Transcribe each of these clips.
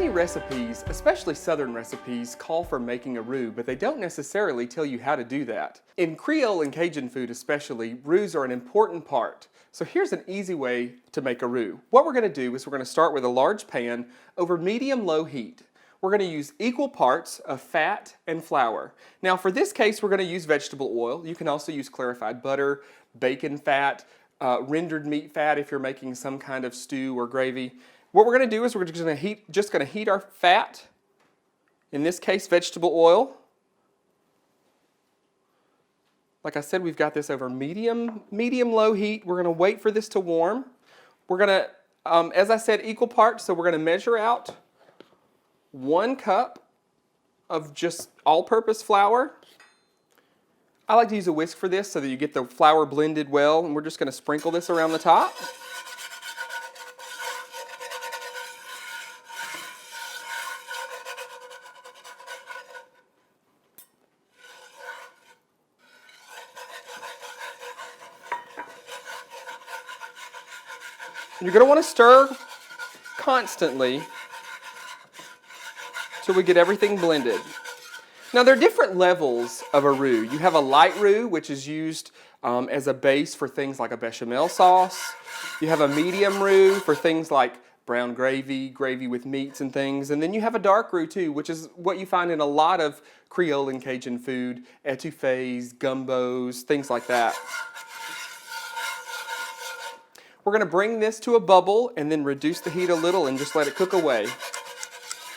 Many recipes, especially Southern recipes, call for making a roux, but they don't necessarily tell you how to do that. In Creole and Cajun food especially, roux are an important part. So here's an easy way to make a roux. What we're going to do is we're going to start with a large pan over medium-low heat. We're going to use equal parts of fat and flour. Now for this case, we're going to use vegetable oil. You can also use clarified butter, bacon fat, rendered meat fat if you're making some kind of stew or gravy. What we're going to do is we're just going to heat our fat, in this case vegetable oil. Like I said, we've got this over medium-low heat. We're going to wait for this to warm. We're going to, as I said, equal parts, so we're going to measure out 1 cup of just all-purpose flour. I like to use a whisk for this so that you get the flour blended well, and we're just going to sprinkle this around the top. You're going to want to stir constantly till we get everything blended. Now there are different levels of a roux. You have a light roux, which is used as a base for things like a bechamel sauce. You have a medium roux for things like brown gravy, gravy with meats and things. And then you have a dark roux too, which is what you find in a lot of Creole and Cajun food, etouffees, gumbos, things like that. We're going to bring this to a bubble and then reduce the heat a little and just let it cook away.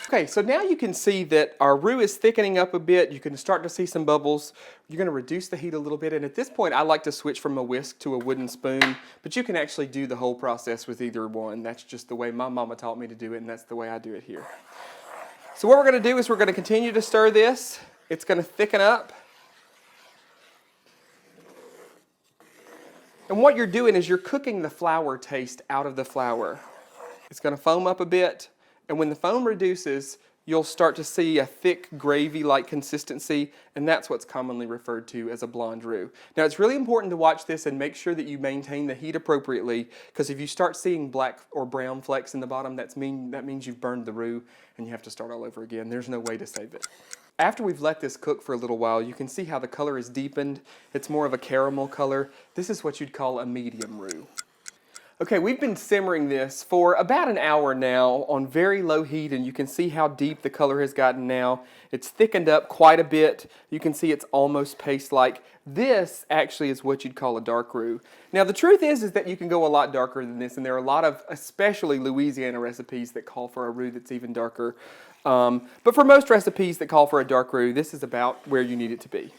Okay, so now you can see that our roux is thickening up a bit. You can start to see some bubbles. You're going to reduce the heat a little bit, and at this point I like to switch from a whisk to a wooden spoon, but you can actually do the whole process with either one. That's just the way my mama taught me to do it, and that's the way I do it here. So what we're going to do is we're going to continue to stir this. It's going to thicken up. And what you're doing is you're cooking the flour taste out of the flour. It's going to foam up a bit, and when the foam reduces, you'll start to see a thick gravy-like consistency, and that's what's commonly referred to as a blonde roux. Now it's really important to watch this and make sure that you maintain the heat appropriately, because if you start seeing black or brown flecks in the bottom, that means you've burned the roux and you have to start all over again. There's no way to save it. After we've let this cook for a little while, you can see how the color is deepened. It's more of a caramel color. This is what you'd call a medium roux. Okay, we've been simmering this for about an hour now on very low heat, and you can see how deep the color has gotten now. It's thickened up quite a bit. You can see it's almost paste-like. This actually is what you'd call a dark roux. Now the truth is that you can go a lot darker than this, and there are a lot of, especially Louisiana recipes that call for a roux that's even darker. But for most recipes that call for a dark roux, this is about where you need it to be.